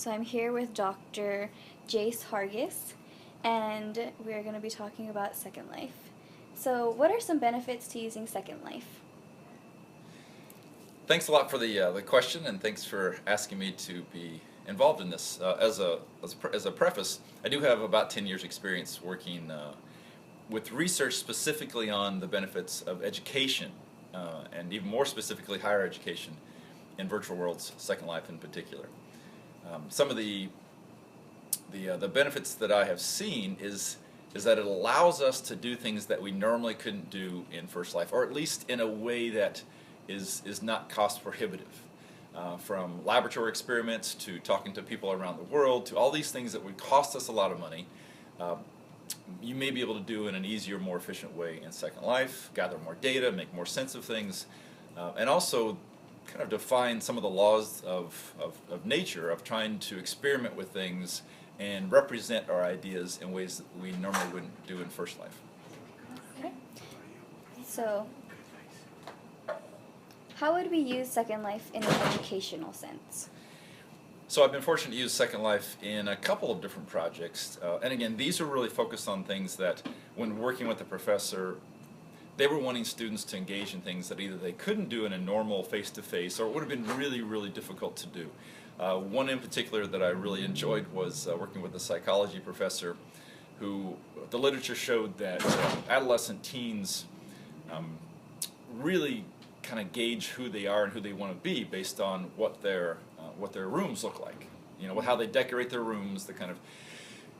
So I'm here with Dr. Jace Hargis, and we're going to be talking about Second Life. So what are some benefits to using Second Life? Thanks a lot for the question, and thanks for asking me to be involved in this. As a preface, I do have about 10 years experience working with research specifically on the benefits of education, and even more specifically higher education in virtual worlds, Second Life in particular. Some of the benefits that I have seen is that it allows us to do things that we normally couldn't do in First Life, or at least in a way that is not cost prohibitive. From laboratory experiments to talking to people around the world to all these things that would cost us a lot of money, you may be able to do in an easier, more efficient way in Second Life, gather more data, make more sense of things, and also kind of define some of the laws of nature, of trying to experiment with things and represent our ideas in ways that we normally wouldn't do in First Life. Okay. So how would we use Second Life in an educational sense? So I've been fortunate to use Second Life in a couple of different projects, and again, these are really focused on things that, when working with the professor, they were wanting students to engage in things that either they couldn't do in a normal face-to-face, or it would have been really, really difficult to do. One in particular that I really enjoyed was working with a psychology professor who, the literature showed that adolescent teens really kind of gauge who they are and who they want to be based on what their rooms look like. You know, how they decorate their rooms, the kind of.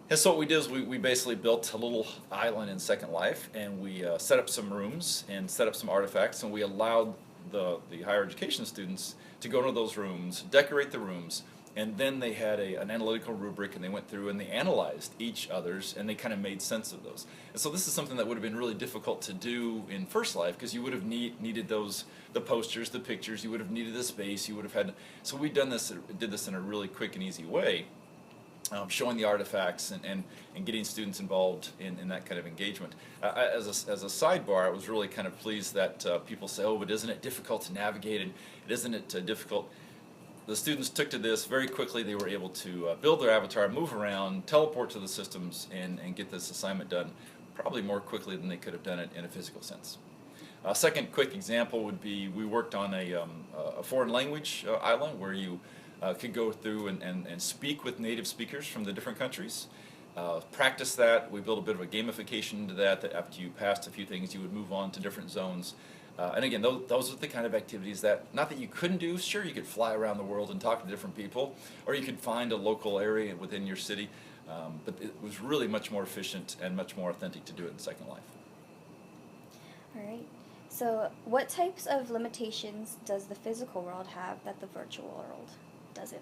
And so what we did is we basically built a little island in Second Life, and we set up some rooms and set up some artifacts, and we allowed the higher education students to go into those rooms, decorate the rooms, and then they had an analytical rubric, and they went through and they analyzed each other's, and they kind of made sense of those. And so this is something that would have been really difficult to do in First Life, because you would have needed the posters, the pictures, you would have needed the space, you would have had. So we did this in a really quick and easy way. Showing the artifacts and getting students involved in that kind of engagement. As a sidebar, I was really kind of pleased that people say, oh, but isn't it difficult to navigate, and isn't it difficult? The students took to this very quickly. They were able to build their avatar, move around, teleport to the systems, and get this assignment done probably more quickly than they could have done it in a physical sense. A second quick example would be, we worked on a foreign language island where you could go through and speak with native speakers from the different countries. Practice that. We built a bit of a gamification into that after you passed a few things, you would move on to different zones. And again, those are the kind of activities that, not that you couldn't do, sure you could fly around the world and talk to different people, or you could find a local area within your city, but it was really much more efficient and much more authentic to do it in Second Life. All right. So what types of limitations does the physical world have that the virtual world doesn't?